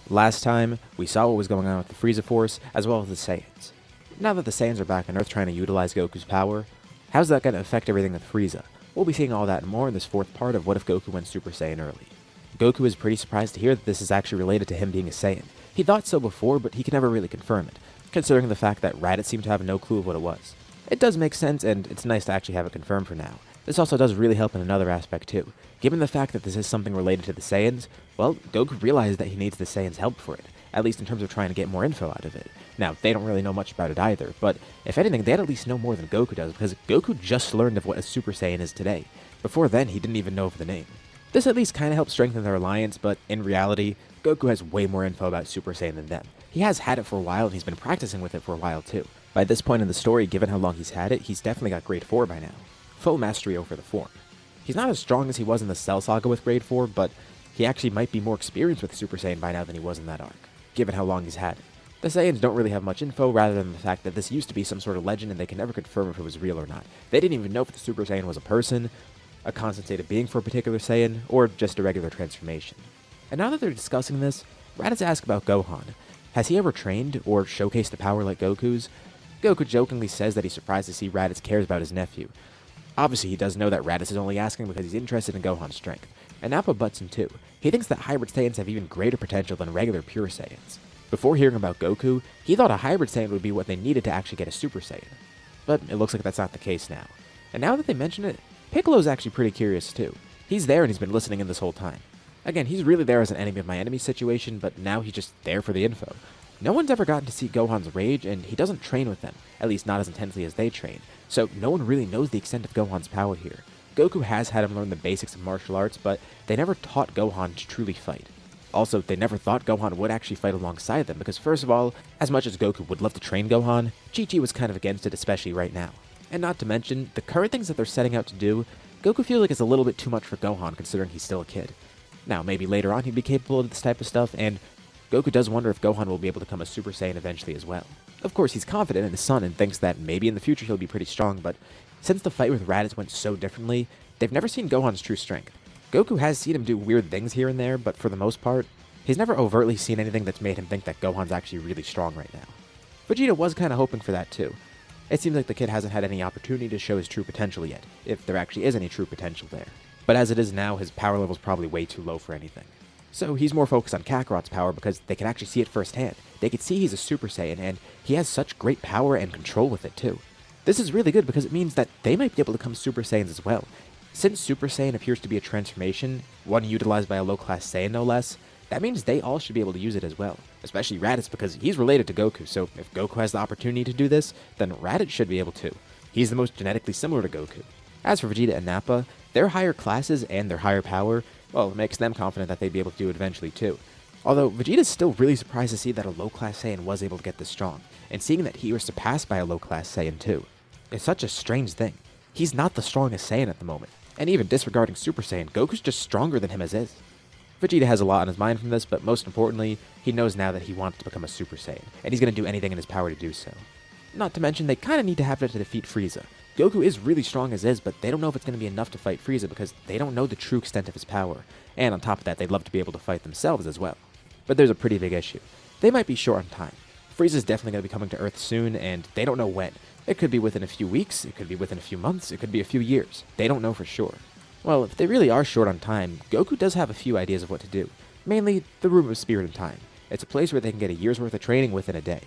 Last time, we saw what was going on with the Frieza Force, as well as the Saiyans. Now that the Saiyans are back on Earth trying to utilize Goku's power, how's that going to affect everything with Frieza? We'll be seeing all that and more in this fourth part of What If Goku Went Super Saiyan Early. Goku is pretty surprised to hear that this is actually related to him being a Saiyan. He thought so before, but he could never really confirm it, considering the fact that Raditz seemed to have no clue of what it was. It does make sense, and it's nice to actually have it confirmed for now. This also does really help in another aspect too. Given the fact that this is something related to the Saiyans, well, Goku realized that he needs the Saiyans' help for it, at least in terms of trying to get more info out of it. Now, they don't really know much about it either, but if anything, they'd at least know more than Goku does, because Goku just learned of what a Super Saiyan is today. Before then, he didn't even know of the name. This at least kind of helps strengthen their alliance, but in reality, Goku has way more info about Super Saiyan than them. He has had it for a while, and he's been practicing with it for a while too. By this point in the story, given how long he's had it, he's definitely got Grade 4 by now. Full mastery over the form. He's not as strong as he was in the Cell Saga with Grade 4, but he actually might be more experienced with Super Saiyan by now than he was in that arc, given how long he's had it. The Saiyans don't really have much info, rather than the fact that this used to be some sort of legend and they can never confirm if it was real or not. They didn't even know if the Super Saiyan was a person, a constant state of being for a particular Saiyan, or just a regular transformation. And now that they're discussing this, Raditz asks about Gohan. Has he ever trained, or showcased a power like Goku's? Goku jokingly says that he's surprised to see Raditz cares about his nephew. Obviously, he does know that Raditz is only asking because he's interested in Gohan's strength, and Nappa butts in too. He thinks that hybrid Saiyans have even greater potential than regular pure Saiyans. Before hearing about Goku, he thought a hybrid Saiyan would be what they needed to actually get a Super Saiyan. But it looks like that's not the case now. And now that they mention it, Piccolo's actually pretty curious too. He's there and he's been listening in this whole time. Again, he's really there as an enemy of my enemy situation, but now he's just there for the info. No one's ever gotten to see Gohan's rage, and he doesn't train with them, at least not as intensely as they train, so no one really knows the extent of Gohan's power here. Goku has had him learn the basics of martial arts, but they never taught Gohan to truly fight. Also, they never thought Gohan would actually fight alongside them, because first of all, as much as Goku would love to train Gohan, Chi-Chi was kind of against it, especially right now. And not to mention, the current things that they're setting out to do, Goku feels like it's a little bit too much for Gohan considering he's still a kid. Now, maybe later on he'd be capable of this type of stuff, and Goku does wonder if Gohan will be able to become a Super Saiyan eventually as well. Of course, he's confident in his son and thinks that maybe in the future he'll be pretty strong, but since the fight with Raditz went so differently, they've never seen Gohan's true strength. Goku has seen him do weird things here and there, but for the most part, he's never overtly seen anything that's made him think that Gohan's actually really strong right now. Vegeta was kind of hoping for that too. It seems like the kid hasn't had any opportunity to show his true potential yet, if there actually is any true potential there. But as it is now, his power level's probably way too low for anything. So he's more focused on Kakarot's power because they can actually see it firsthand. They can see he's a Super Saiyan, and he has such great power and control with it too. This is really good because it means that they might be able to become Super Saiyans as well. Since Super Saiyan appears to be a transformation, one utilized by a low-class Saiyan no less, that means they all should be able to use it as well. Especially Raditz because he's related to Goku, so if Goku has the opportunity to do this, then Raditz should be able to. He's the most genetically similar to Goku. As for Vegeta and Nappa, their higher classes and their higher power, well, it makes them confident that they'd be able to do it eventually too. Although, Vegeta's still really surprised to see that a low-class Saiyan was able to get this strong, and seeing that he was surpassed by a low-class Saiyan too. It's such a strange thing. He's not the strongest Saiyan at the moment, and even disregarding Super Saiyan, Goku's just stronger than him as is. Vegeta has a lot on his mind from this, but most importantly, he knows now that he wants to become a Super Saiyan, and he's going to do anything in his power to do so. Not to mention, they kind of need to have it to defeat Frieza. Goku is really strong as is, but they don't know if it's going to be enough to fight Frieza because they don't know the true extent of his power, and on top of that, they'd love to be able to fight themselves as well. But there's a pretty big issue. They might be short on time. Frieza's definitely going to be coming to Earth soon, and they don't know when. It could be within a few weeks, it could be within a few months, it could be a few years. They don't know for sure. Well, if they really are short on time, Goku does have a few ideas of what to do. Mainly, the Room of Spirit and Time. It's a place where they can get a year's worth of training within a day.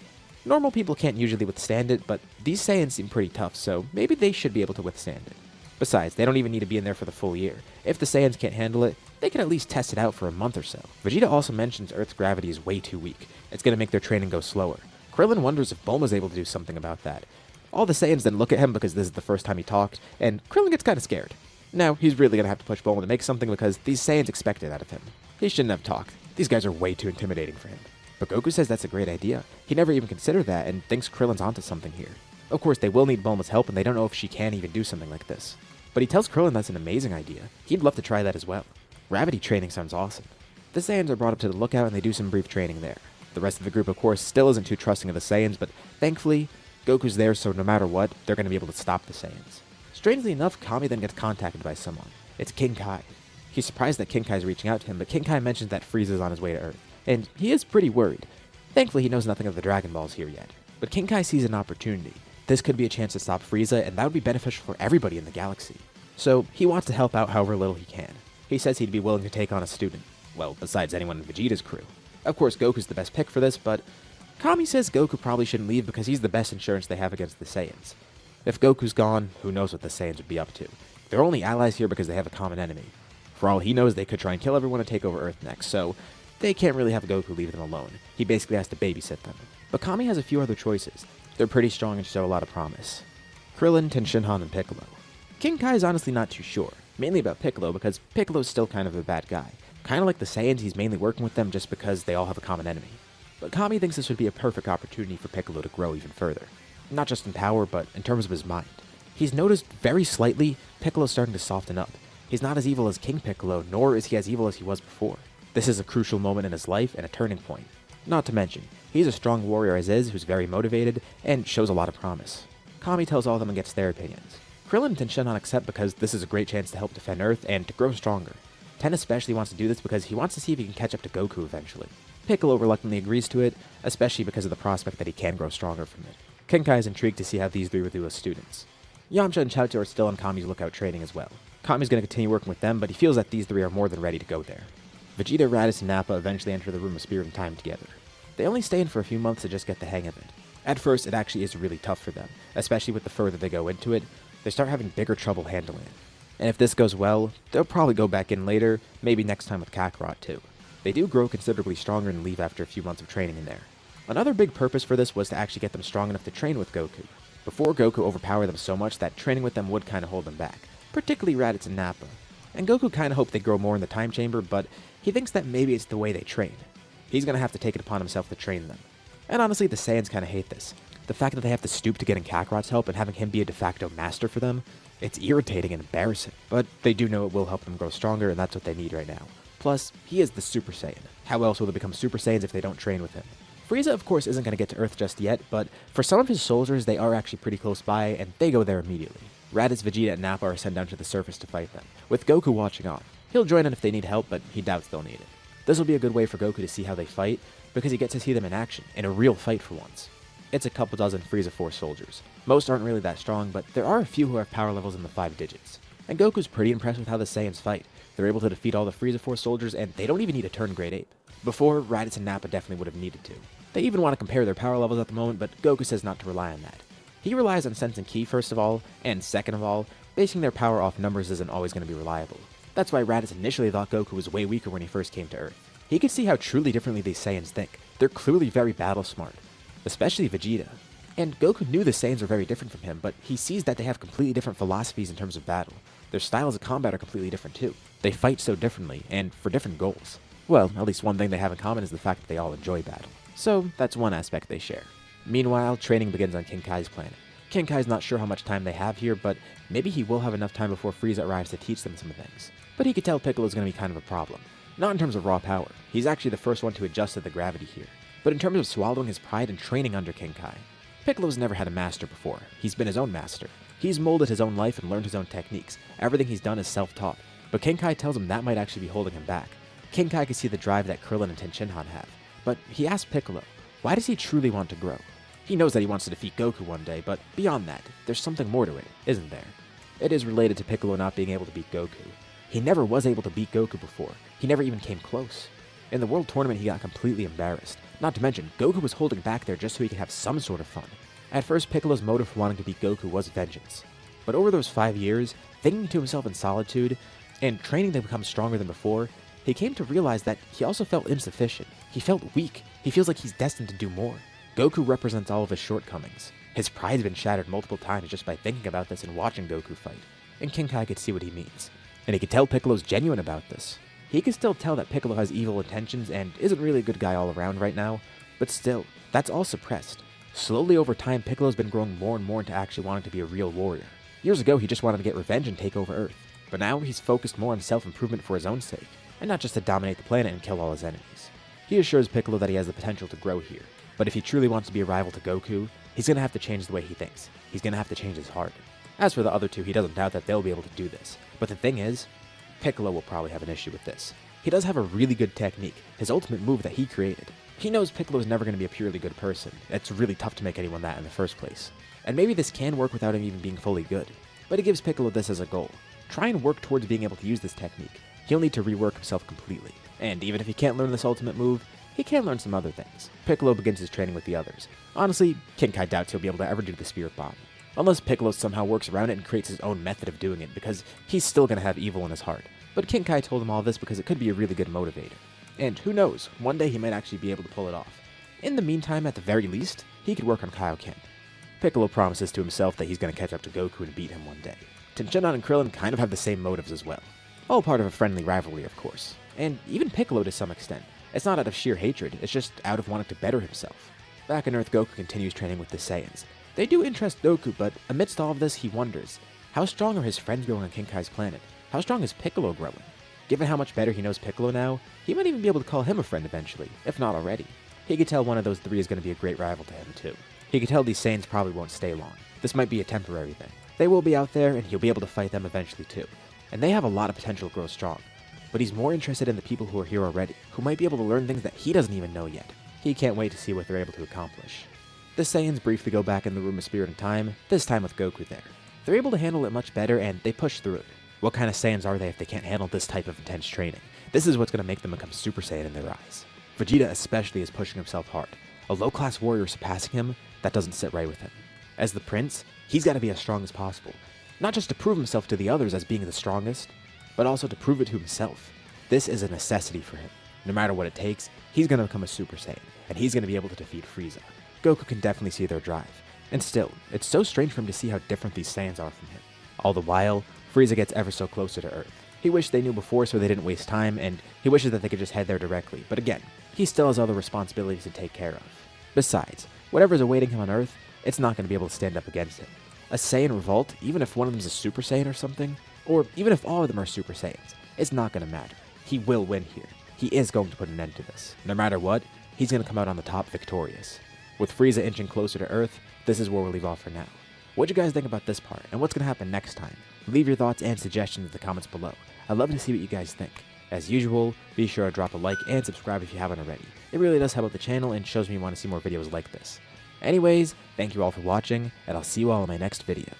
Normal people can't usually withstand it, but these Saiyans seem pretty tough, so maybe they should be able to withstand it. Besides, they don't even need to be in there for the full year. If the Saiyans can't handle it, they can at least test it out for a month or so. Vegeta also mentions Earth's gravity is way too weak. It's going to make their training go slower. Krillin wonders if Bulma's able to do something about that. All the Saiyans then look at him because this is the first time he talked, and Krillin gets kind of scared. Now, he's really going to have to push Bulma to make something because these Saiyans expect it out of him. He shouldn't have talked. These guys are way too intimidating for him. But Goku says that's a great idea. He never even considered that and thinks Krillin's onto something here. Of course, they will need Bulma's help and they don't know if she can even do something like this. But he tells Krillin that's an amazing idea. He'd love to try that as well. Gravity training sounds awesome. The Saiyans are brought up to the lookout and they do some brief training there. The rest of the group, of course, still isn't too trusting of the Saiyans, but thankfully, Goku's there so no matter what, they're going to be able to stop the Saiyans. Strangely enough, Kami then gets contacted by someone. It's King Kai. He's surprised that King Kai's reaching out to him, but King Kai mentions that Frieza's on his way to Earth. and he is pretty worried. Thankfully, he knows nothing of the Dragon Balls here yet, but King Kai sees an opportunity. This could be a chance to stop Frieza, and that would be beneficial for everybody in the galaxy. So, he wants to help out however little he can. He says he'd be willing to take on a student. Well, besides anyone in Vegeta's crew. Of course, Goku's the best pick for this, but Kami says Goku probably shouldn't leave because he's the best insurance they have against the Saiyans. If Goku's gone, who knows what the Saiyans would be up to. They're only allies here because they have a common enemy. For all he knows, they could try and kill everyone and take over Earth next, so they can't really have Goku leave them alone. He basically has to babysit them. But Kami has a few other choices. They're pretty strong and show a lot of promise. Krillin, Tenshinhan, and Piccolo. King Kai is honestly not too sure, mainly about Piccolo because Piccolo's still kind of a bad guy. Kind of like the Saiyans, he's mainly working with them just because they all have a common enemy. But Kami thinks this would be a perfect opportunity for Piccolo to grow even further. Not just in power, but in terms of his mind. He's noticed very slightly Piccolo's starting to soften up. He's not as evil as King Piccolo, nor is he as evil as he was before. This is a crucial moment in his life and a turning point. Not to mention, he's a strong warrior as is who's very motivated and shows a lot of promise. Kami tells all of them and gets their opinions. Krillin and Tenshinhan accept because this is a great chance to help defend Earth and to grow stronger. Ten especially wants to do this because he wants to see if he can catch up to Goku eventually. Piccolo reluctantly agrees to it, especially because of the prospect that he can grow stronger from it. King Kai is intrigued to see how these three will do as students. Yamcha and Chaozu are still on Kami's lookout training as well. Kami's going to continue working with them, but he feels that these three are more than ready to go there. Vegeta, Raditz, and Nappa eventually enter the Room of Spirit and Time together. They only stay in for a few months to just get the hang of it. At first, it actually is really tough for them, especially with the further they go into it. They start having bigger trouble handling it. And if this goes well, they'll probably go back in later, maybe next time with Kakarot too. They do grow considerably stronger and leave after a few months of training in there. Another big purpose for this was to actually get them strong enough to train with Goku. Before, Goku overpowered them so much that training with them would kind of hold them back, particularly Raditz and Nappa. And Goku kind of hoped they grow more in the time chamber, but he thinks that maybe it's the way they train. He's going to have to take it upon himself to train them. And honestly, the Saiyans kind of hate this. The fact that they have to stoop to getting Kakarot's help and having him be a de facto master for them, it's irritating and embarrassing. But they do know it will help them grow stronger, and that's what they need right now. Plus, he is the Super Saiyan. How else will they become Super Saiyans if they don't train with him? Frieza, of course, isn't going to get to Earth just yet, but for some of his soldiers, they are actually pretty close by, and they go there immediately. Raditz, Vegeta, and Nappa are sent down to the surface to fight them, with Goku watching on. He'll join in if they need help, but he doubts they'll need it. This will be a good way for Goku to see how they fight, because he gets to see them in action, in a real fight for once. It's a couple dozen Frieza Force soldiers. Most aren't really that strong, but there are a few who have power levels in the 5 digits. And Goku's pretty impressed with how the Saiyans fight. They're able to defeat all the Frieza Force soldiers, and they don't even need to turn Great Ape. Before, Raditz and Nappa definitely would have needed to. They even want to compare their power levels at the moment, but Goku says not to rely on that. He relies on Sense and Ki first of all, and second of all, basing their power off numbers isn't always going to be reliable. That's why Raditz initially thought Goku was way weaker when he first came to Earth. He could see how truly differently these Saiyans think. They're clearly very battle smart, especially Vegeta. And Goku knew the Saiyans were very different from him, but he sees that they have completely different philosophies in terms of battle. Their styles of combat are completely different too. They fight so differently, and for different goals. Well, at least one thing they have in common is the fact that they all enjoy battle. So, that's one aspect they share. Meanwhile, training begins on King Kai's planet. King Kai's not sure how much time they have here, but maybe he will have enough time before Frieza arrives to teach them some things. But he could tell Piccolo's going to be kind of a problem. Not in terms of raw power. He's actually the first one to adjust to the gravity here. But in terms of swallowing his pride and training under King Kai. Piccolo's never had a master before. He's been his own master. He's molded his own life and learned his own techniques. Everything he's done is self-taught. But King Kai tells him that might actually be holding him back. King Kai can see the drive that Krillin and Tenshinhan have. But he asks Piccolo, why does he truly want to grow? He knows that he wants to defeat Goku one day, but beyond that, there's something more to it, isn't there? It is related to Piccolo not being able to beat Goku. He never was able to beat Goku before. He never even came close. In the World Tournament, he got completely embarrassed. Not to mention, Goku was holding back there just so he could have some sort of fun. At first, Piccolo's motive for wanting to beat Goku was vengeance. But over those 5 years, thinking to himself in solitude, and training to become stronger than before, he came to realize that he also felt insufficient. He felt weak. He feels like he's destined to do more. Goku represents all of his shortcomings. His pride's been shattered multiple times just by thinking about this and watching Goku fight. And King Kai could see what he means. And he could tell Piccolo's genuine about this. He could still tell that Piccolo has evil intentions and isn't really a good guy all around right now, but still, that's all suppressed. Slowly over time, Piccolo's been growing more and more into actually wanting to be a real warrior. Years ago, he just wanted to get revenge and take over Earth. But now, he's focused more on self-improvement for his own sake, and not just to dominate the planet and kill all his enemies. He assures Piccolo that he has the potential to grow here, but if he truly wants to be a rival to Goku, he's going to have to change the way he thinks. He's going to have to change his heart. As for the other two, he doesn't doubt that they'll be able to do this. But the thing is, Piccolo will probably have an issue with this. He does have a really good technique, his ultimate move that he created. He knows Piccolo is never going to be a purely good person. It's really tough to make anyone that in the first place. And maybe this can work without him even being fully good. But it gives Piccolo this as a goal. Try and work towards being able to use this technique. He'll need to rework himself completely. And even if he can't learn this ultimate move, he can learn some other things. Piccolo begins his training with the others. Honestly, King Kai doubts he'll be able to ever do the Spirit Bomb. Unless Piccolo somehow works around it and creates his own method of doing it, because he's still going to have evil in his heart. But King Kai told him all this because it could be a really good motivator. And who knows, one day he might actually be able to pull it off. In the meantime, at the very least, he could work on Kaioken. Piccolo promises to himself that he's going to catch up to Goku and beat him one day. Tenshinhan and Krillin kind of have the same motives as well. All part of a friendly rivalry, of course. And even Piccolo to some extent. It's not out of sheer hatred, it's just out of wanting to better himself. Back on Earth, Goku continues training with the Saiyans. They do interest Goku, but amidst all of this, he wonders, how strong are his friends growing on King Kai's planet? How strong is Piccolo growing? Given how much better he knows Piccolo now, he might even be able to call him a friend eventually, if not already. He could tell one of those three is going to be a great rival to him too. He could tell these Saiyans probably won't stay long. This might be a temporary thing. They will be out there, and he'll be able to fight them eventually too. And they have a lot of potential to grow strong. But he's more interested in the people who are here already, who might be able to learn things that he doesn't even know yet. He can't wait to see what they're able to accomplish. The Saiyans briefly go back in the Room of Spirit and Time, this time with Goku there. They're able to handle it much better, and they push through it. What kind of Saiyans are they if they can't handle this type of intense training? This is what's going to make them become Super Saiyan in their eyes. Vegeta especially is pushing himself hard. A low-class warrior surpassing him, that doesn't sit right with him. As the prince, he's got to be as strong as possible. Not just to prove himself to the others as being the strongest, but also to prove it to himself. This is a necessity for him. No matter what it takes, he's going to become a Super Saiyan, and he's going to be able to defeat Frieza. Goku can definitely see their drive. And still, it's so strange for him to see how different these Saiyans are from him. All the while, Frieza gets ever so closer to Earth. He wished they knew before so they didn't waste time, and he wishes that they could just head there directly. But again, he still has other responsibilities to take care of. Besides, whatever's awaiting him on Earth, it's not going to be able to stand up against him. A Saiyan revolt, even if one of them is a Super Saiyan or something, or even if all of them are Super Saiyans, it's not going to matter. He will win here. He is going to put an end to this. No matter what, he's going to come out on the top victorious. With Frieza inching closer to Earth, this is where we'll leave off for now. What'd you guys think about this part, and what's going to happen next time? Leave your thoughts and suggestions in the comments below. I'd love to see what you guys think. As usual, be sure to drop a like and subscribe if you haven't already. It really does help out the channel and shows me you want to see more videos like this. Anyways, thank you all for watching, and I'll see you all in my next video.